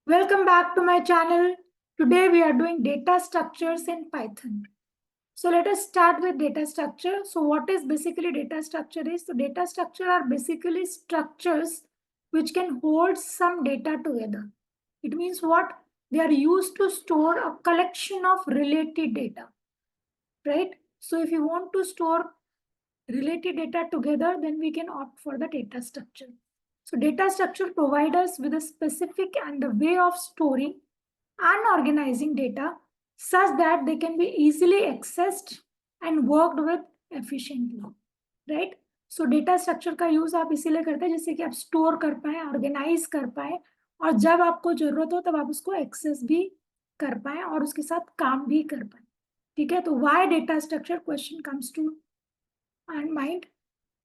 Welcome back to my channel. Today we are doing data structures in Python. So let us start with data structure. So what is basically data structure is? So data structure are basically structures which can hold some data together. It means what? They are used to store a collection of related data, right? So if you want to store related data together, then we can opt for the data structure. So data structure provides us with a specific and a way of storing and organizing data such that they can be easily accessed and worked with efficiently, right? So data structure का use आप इसीलिए करते हैं जिससे कि आप store कर पाए, ऑर्गेनाइज कर पाए और जब आपको जरूरत हो तब आप उसको एक्सेस भी कर पाए और उसके साथ काम भी कर पाए. ठीक है, तो why data structure question comes to and mind.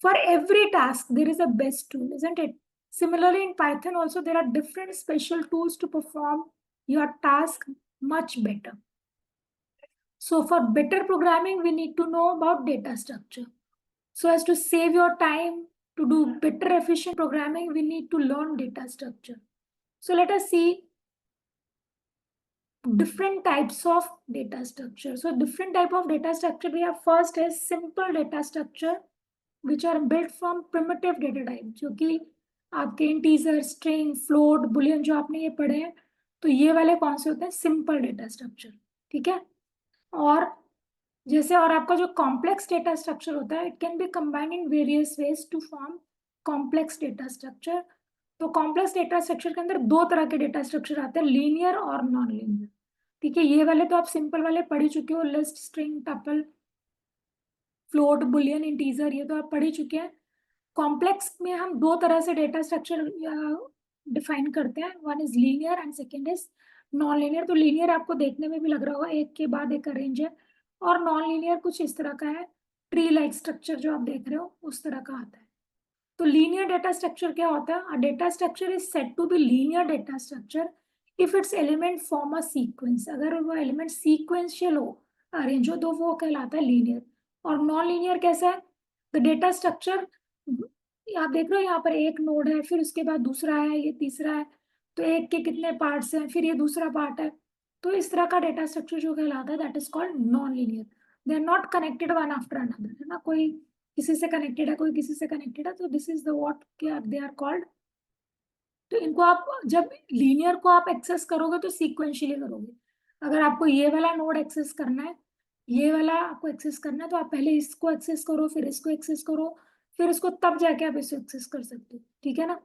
For every task, there is a best tool, isn't it? Similarly, in Python also, there are different special tools to perform your task much better. So for better programming, we need to know about data structure. So as to save your time, to do better efficient programming, we need to learn data structure. So let us see different types of data structure. So different type of data structure we have. First is simple data structure, which are built from primitive data type, जो कि आपके integer, string, float, Boolean जो आपने ये पढ़े हैं, तो ये वाले कौन से होते हैं? Simple data structure. ठीक है. और जैसे और आपका जो कॉम्प्लेक्स डेटा स्ट्रक्चर होता है, it can be combined in various ways to form complex data structure. तो कॉम्प्लेक्स डेटा स्ट्रक्चर के अंदर दो तरह के डेटा स्ट्रक्चर आते हैं, लीनियर और नॉन लीनियर. ठीक है, ये वाले तो आप सिंपल वाले पढ़ ही चुके हो, list, string, tuple, float, Boolean, integer, ये तो आप पढ़ ही चुके हैं. कॉम्प्लेक्स में हम दो तरह से डेटा स्ट्रक्चर डिफाइन करते हैं, one is linear and second is non linear. तो लीनियर आपको देखने में भी लग रहा होगा एक के बाद एक अरेंज है, और नॉन लीनियर कुछ इस तरह का है, ट्री लाइक स्ट्रक्चर जो आप देख रहे हो उस तरह का आता है. तो लीनियर डेटा स्ट्रक्चर क्या होता है? Data structure is said to be linear data structure if its element form a sequence. अगर वो एलिमेंट सीक्वेंशियल हो, अरेंज हो, तो वो कहलाता है लीनियर. और नॉन लीनियर कैसा है? द डेटा स्ट्रक्चर, आप देख रहे हो यहाँ पर एक नोड है, फिर उसके बाद दूसरा है, ये तीसरा है, तो एक के कितने पार्ट्स हैं, फिर ये दूसरा पार्ट है. तो इस तरह का डेटा स्ट्रक्चर जो कहलाता है, that is called non linear. They are not connected one after another, है ना, कोई किसी से कनेक्टेड है, कोई किसी से कनेक्टेड है. तो this is the what they are called. तो इनको आप जब लीनियर को आप एक्सेस करोगे तो सीक्वेंशियली करोगे. अगर आपको ये वाला नोड एक्सेस करना है, ये वाला आपको एक्सेस करना है, तो आप पहले इसको एक्सेस करो, फिर इसको एक्सेस करो, फिर इसको, तब जाके आप इसको एक्सेस कर सकते हो. ठीक है ना.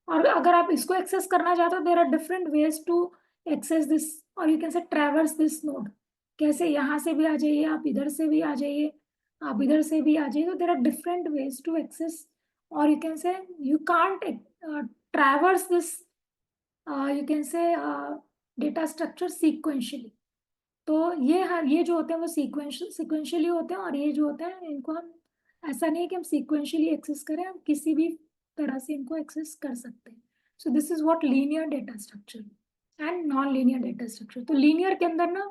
और अगर आप इसको एक्सेस करना चाहते हो, there are different ways to access this, और you can say traverse this node. कैसे? यहाँ से भी आ जाइए, आप इधर से भी आ जाइए, आप इधर से भी आ जाइए. तो there are different ways to access, और you can say you can't traverse this, you can say, data structure sequentially. तो ये जो होते हैं वो सिक्वेंशियली होते हैं, और ये जो होते हैं इनको हम, ऐसा नहीं है कि हम सिक्वेंशियली एक्सेस करें, हम किसी भी तरह से इनको एक्सेस कर सकते हैं. सो this is what linear data structure and non linear data structure. तो लीनियर के अंदर ना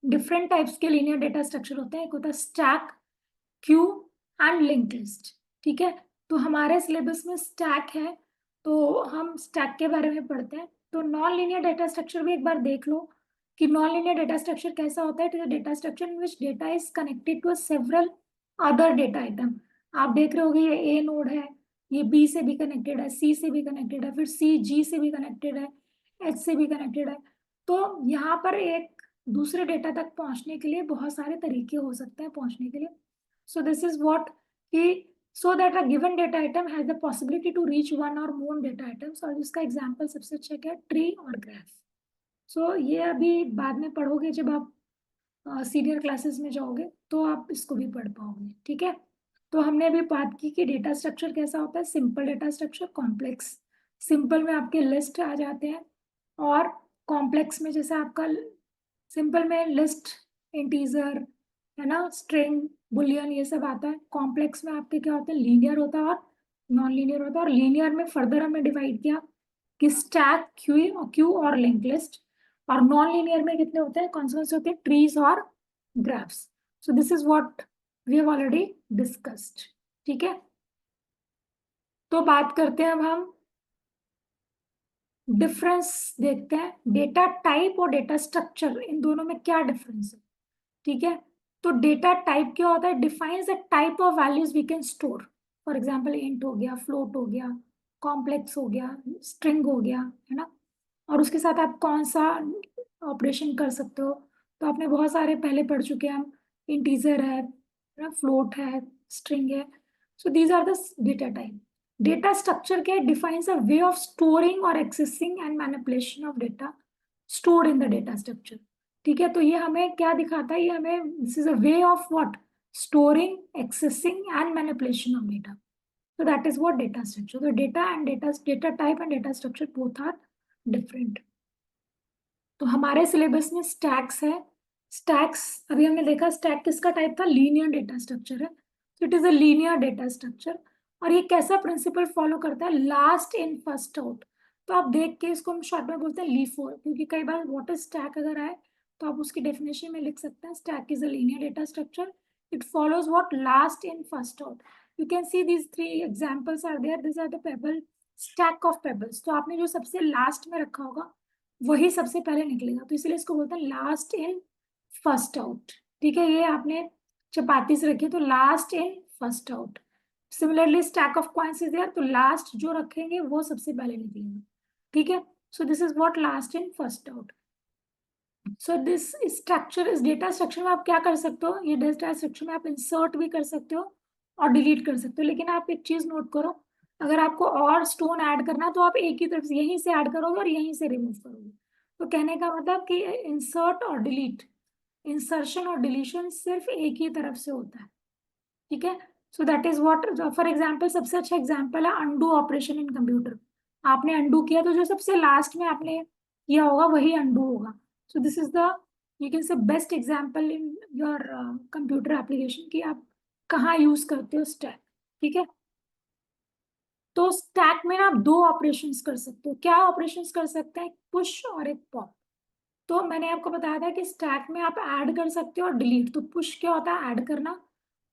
डिफरेंट टाइप्स के लीनियर डेटा स्ट्रक्चर होते हैं. एक होता है stack, Q and link list. ठीक है, तो हमारे सिलेबस में स्टैक है, तो हम स्टैक के बारे में पढ़ते हैं. तो नॉन लीनियर डेटा स्ट्रक्चर भी एक बार देख लो कि नॉन लीनियर डेटा स्ट्रक्चर कैसा होता है. Data structure in which data is connected to several other data item. आप देख रहे होगे ये ए नोड है, ये बी से भी कनेक्टेड है, सी से भी कनेक्टेड है, फिर सी जी से भी कनेक्टेड है, एच से भी कनेक्टेड है. तो यहाँ पर एक दूसरे डेटा तक पहुंचने के लिए बहुत सारे तरीके हो सकते हैं पहुंचने के लिए. So this is what he, so that a given data item has the possibility to reach one or more data items. और इसका एग्जाम्पल सबसे अच्छा क्या है? ट्री और ग्राफ. सो ये अभी बाद में पढ़ोगे, जब आप सीनियर क्लासेस में जाओगे तो आप इसको भी पढ़ पाओगे. ठीक है, तो हमने अभी बात की कि डेटा स्ट्रक्चर कैसा होता है. Simple data structure, complex. Simple में आपके लिस्ट आ जाते हैं, और कॉम्प्लेक्स में जैसे आपका सिंपल में लिस्ट, इंटीजर, है ना, स्ट्रिंग, बुलियन, ये सब आता है. कॉम्प्लेक्स में आपके क्या होते हैं? लीनियर होता है और नॉन लीनियर होता है. और लीनियर में फर्दर हमें डिवाइड किया कि स्टैक, क्यू और लिंक लिस्ट. और नॉन लीनियर में कितने होते हैं? कौन से होते हैं? ट्रीज और graphs. So this is what we have already discussed. ठीक है, तो बात करते हैं अब हम डिफरेंस देखते हैं, डेटा टाइप और डेटा स्ट्रक्चर, इन दोनों में क्या डिफरेंस है। ठीक है, तो डेटा टाइप क्या होता है, defines the type of values we can store. For example int हो गया, फ्लोट हो गया, कॉम्प्लेक्स हो गया, स्ट्रिंग हो गया, है ना। और उसके साथ आप कौन सा ऑपरेशन कर सकते हो, तो आपने बहुत सारे पहले पढ़ चुके हैं हम, इंटीजर है ना, फ्लोट है, स्ट्रिंग है। So these are the data type. Data structure क्या है, defines a way of storing और accessing and manipulation of data stored in the data structure. ठीक है, तो ये हमें क्या दिखाता है, ये हमें this is a way of what, storing, accessing and manipulation of data. So that is what data structure. So data type and data structure both are different. तो हमारे सिलेबस में स्टैक्स है। स्टैक्स अभी हमने देखा, स्टैक किसका type था, linear data structure है। तो it is a linear data structure. और ये कैसा प्रिंसिपल फॉलो करता है, लास्ट इन फर्स्ट आउट। तो आप देख के इसको हम शॉर्ट में बोलते हैं लीफो, क्योंकि कई बार व्हाट इज स्टैक अगर आए तो आप उसकी डेफिनेशन में लिख सकते हैं, stack is a linear data structure, it follows what, last in first out. You can see these three examples are there, this are the pebble, stack of pebbles. तो आपने जो सबसे लास्ट में रखा होगा वही सबसे पहले निकलेगा, तो इसलिए इसको बोलते हैं लास्ट इन फर्स्ट आउट। ठीक है, ये आपने चपाती से रखी है, तो last in first out. Similarly stack of coins is there, तो लास्ट जो रखेंगे वो सबसे पहले निकलेगा। ठीक है, so this is what last in first out. So this structure, इस डेटा स्ट्रक्चर में आप क्या कर सकते हो, ये डेटा स्ट्रक्चर में आप इंसर्ट भी कर सकते हो और डिलीट कर सकते हो। लेकिन आप एक चीज नोट करो, अगर आपको और स्टोन ऐड करना तो आप एक ही तरफ से, यहीं से ऐड करोगे और यहीं से रिमूव करोगे। तो कहने का मतलब कि इंसर्ट और डिलीट, इंसर्शन और डिलीशन सिर्फ एक ही तरफ से होता है। ठीक है, so that is what, for example सबसे अच्छा एग्जांपल है अनडू ऑपरेशन इन कंप्यूटर। आपने अनडू किया तो जो सबसे लास्ट में आपने किया होगा वही अनडू होगा। सो this is the, you can से best example in your computer application कि आप कहाँ यूज करते हो स्टैक। ठीक है, तो स्टैक में ना आप दो ऑपरेशंस कर सकते हो। क्या ऑपरेशंस कर सकते हैं, पुश और एक पॉप। तो मैंने आपको बताया था कि स्टैक में आप ऐड कर सकते हो और डिलीट। तो पुश क्या होता है, ऐड करना,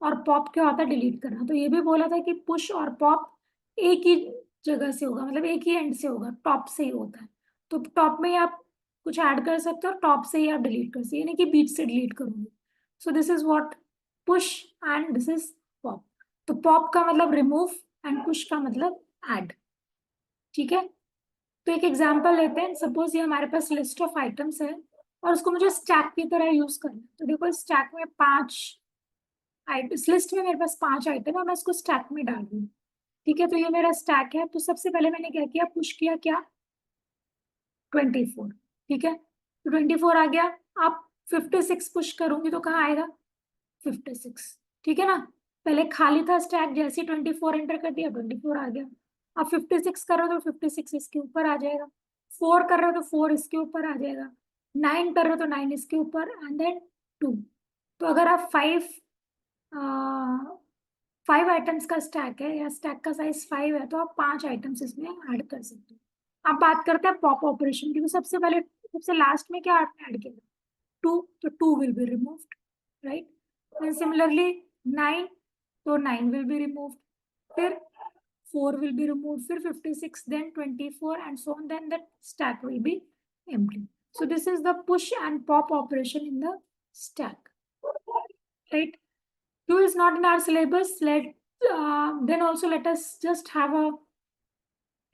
और पॉप क्या होता है, डिलीट करना। तो ये भी बोला था कि पुश और पॉप एक ही जगह से होगा, मतलब एक ही एंड से होगा, टॉप से ही होता है। तो टॉप में ही आप कुछ ऐड कर सकते हो, टॉप से ही आप डिलीट कर सकते हो, यानी कि बीच से डिलीट करोगे। सो this is what push and this is pop. तो पॉप का मतलब रिमूव एंड पुश का मतलब ऐड। ठीक है, तो एक एग्जांपल लेते हैं, सपोज ये हमारे पास लिस्ट ऑफ आइटम्स है और उसको मुझे स्टैक की तरह यूज करना है। तो देखो स्टैक में पांच इस लिस्ट में मेरे पास पांच आइटम है, मैं इसको स्टैक में डाल दूँ। ठीक है, तो ये मेरा स्टैक है। तो सबसे पहले मैंने क्या किया, पुश किया क्या, 24। ठीक है, तो 24 आ गया। आप 56 पुश करूंगी तो कहाँ आएगा, 56। ठीक है ना, पहले खाली था स्टैक, जैसे 24 एंटर कर दिया 24 आ गया। आप 56 कर रहे हो तो 56 इसके ऊपर आ जाएगा, 4 कर रहे हो तो 4 इसके ऊपर आ जाएगा, 9 कर रहे हो तो 9 इसके ऊपर, एंड देन 2। तो अगर आप 5 आइटम्स का स्टैक है या स्टैक का साइज 5 है तो आप 5 आइटम्स इसमें ऐड कर सकते हो। अब बात करते हैं पॉप ऑपरेशन की। तो सबसे पहले, सबसे लास्ट में क्या आपने ऐड किया, 2, तो 2 will be removed, right. And similarly 9, तो 9 will be removed, फिर 4 will be removed, फिर 56, then 24 and so on, then the stack will be empty. So this is the push and pop operation in the stack, right? Q is not in our syllabus. Then also let us just have a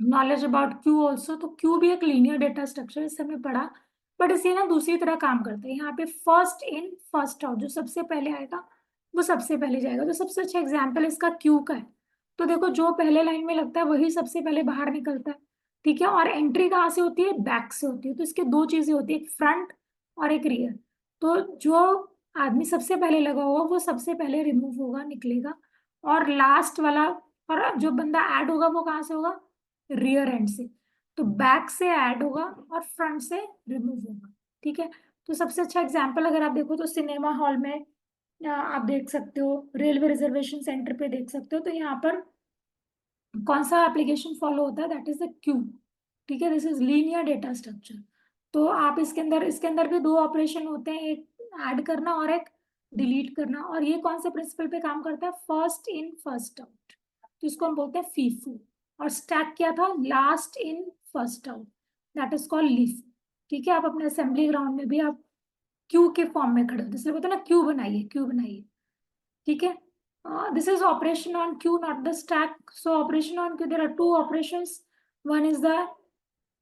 knowledge about Q also. तो Q भी एक linear data structure, इससे हमने पढ़ा, but इसे ना दूसरी तरह काम करते हैं। यहाँ पे फर्स्ट इन फर्स्ट आउट, जो सबसे पहले आएगा वो सबसे पहले जाएगा। तो सबसे अच्छा एग्जाम्पल इसका क्यू का है। तो देखो जो पहले लाइन में लगता है वही सबसे पहले बाहर निकलता है। ठीक है, और एंट्री कहाँ से होती है, बैक से होती है। तो इसके दो चीजें होती है, एक फ्रंट और एक रियर। तो जो आदमी सबसे पहले लगा होगा वो सबसे पहले रिमूव होगा, निकलेगा। और लास्ट वाला, और जो बंदा ऐड होगा वो कहाँ से होगा, रियर एंड से। तो बैक से ऐड होगा और फ्रंट से रिमूव होगा। ठीक है, तो सबसे अच्छा एग्जांपल अगर आप देखो तो सिनेमा हॉल में आप देख सकते हो, रेलवे रिजर्वेशन सेंटर पे देख सकते हो। तो यहाँ पर कौन सा एप्लीकेशन फॉलो होता है, दैट इज द क्यू। ठीक है, this is linear data structure. तो आप इसके अंदर भी दो ऑपरेशन होते हैं, एक ऐड करना और एक डिलीट करना। और ये कौन से प्रिंसिपल पे काम करता है, फर्स्ट इन फर्स्ट आउट। तो इसको हम बोलते हैं फीफू। और स्टैक क्या था, last in first out. That is called leaf. ठीक है, आप अपने असेंबली ग्राउंड में भी आप क्यू के फॉर्म में खड़े हो, इसलिए बोलते हैं ना क्यू बनाइए, क्यू बनाइए। ठीक है, this is operation on queue, not the stack. So operation on queue, there are two operations. One is the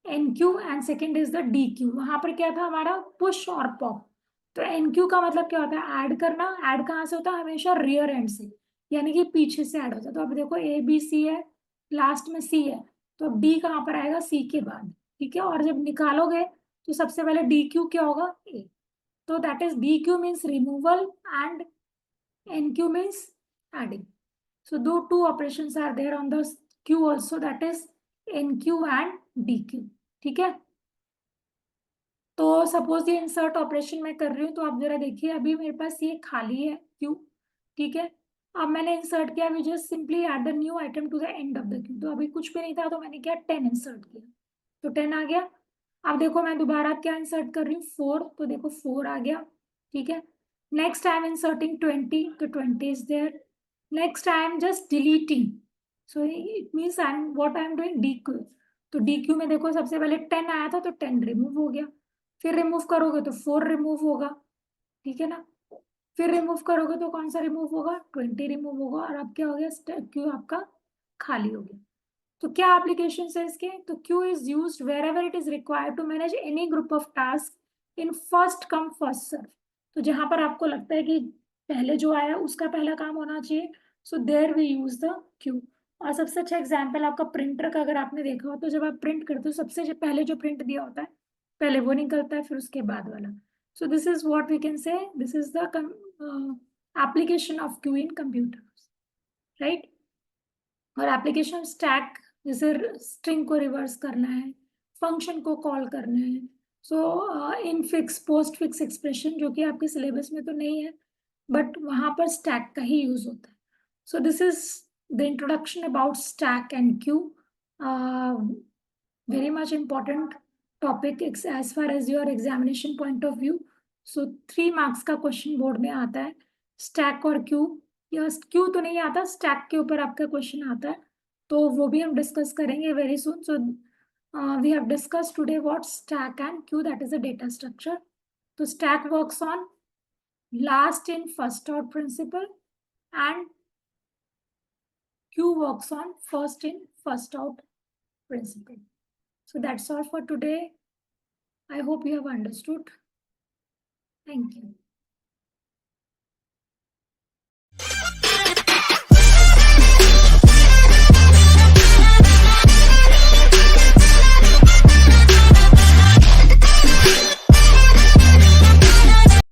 NQ and second is the DQ. वहां पर क्या था हमारा, पुश और पॉप। तो NQ का मतलब क्या होता है, ऐड करना। ऐड कहाँ से होता है, हमेशा रियर एंड से, यानी कि पीछे से ऐड होता है। तो अब देखो ABC है, लास्ट में C है, तो अब D कहाँ पर आएगा, C के बाद। ठीक है, और जब निकालोगे तो सबसे पहले DQ क्या होगा, A। तो that is DQ means removal and NQ means adding. So though two operations are there on the Q also, that is NQ and DQ. ठीक है, तो सपोज ये इंसर्ट ऑपरेशन मैं कर रही हूँ, तो आप जरा देखिए अभी मेरे पास ये खाली है Q। ठीक है, अब मैंने इंसर्ट किया, we just simply add the new item to the end of the queue. तो अभी कुछ भी नहीं था, तो मैंने क्या 10 इंसर्ट किया, तो 10 आ गया। अब देखो मैं दोबारा क्या इंसर्ट कर रही हूँ, 4, तो देखो 4 आ गया। ठीक है, नेक्स्ट आई एम इंसर्टिंग 20, तो 20 is there. Next I am just deleting, so it means I am what I am doing, DQ। तो DQ में देखो सबसे पहले 10 आया था, तो 10 रिमूव हो गया। फिर रिमूव करोगे तो 4 रिमूव होगा। ठीक है ना, फिर रिमूव करोगे तो कौन सा रिमूव होगा, 20 रिमूव होगा, और अब क्या हो गया, क्यू आपका खाली हो गया। तो क्या एप्लीकेशन है इसके, तो queue is used wherever it is required to manage any group of task in first come first serve. तो जहां पर आपको लगता है कि पहले जो आया उसका पहला काम होना चाहिए, so there we use the queue. और सबसे अच्छा एग्जाम्पल आपका प्रिंटर का अगर आपने देखा हो, तो जब आप प्रिंट करते हो सबसे जो पहले जो प्रिंट दिया होता है, पहले वो निकलता है, फिर उसके बाद वाला। So this is what we can say, this is the application of queue in computer, right. और एप्लीकेशन स्टैक, जैसे स्ट्रिंग को रिवर्स करना है, फंक्शन को कॉल करना है। So infix, postfix expression, जो कि आपके सिलेबस में तो नहीं है, बट वहां पर स्टैक का ही यूज होता है। So this is the introduction about stack and Q. very much important topic as far as your examination point of view. So 3 marks का क्वेश्चन बोर्ड में आता है, स्टैक और क्यू, या क्यू तो नहीं आता, स्टैक के ऊपर आपका क्वेश्चन आता है, तो वो भी हम डिस्कस करेंगे very soon. So we have discussed today what stack and queue, that is a data structure. तो stack works on last in first out principle and Q works on first in first out principle. So that's all for today. I hope you have understood. Thank you.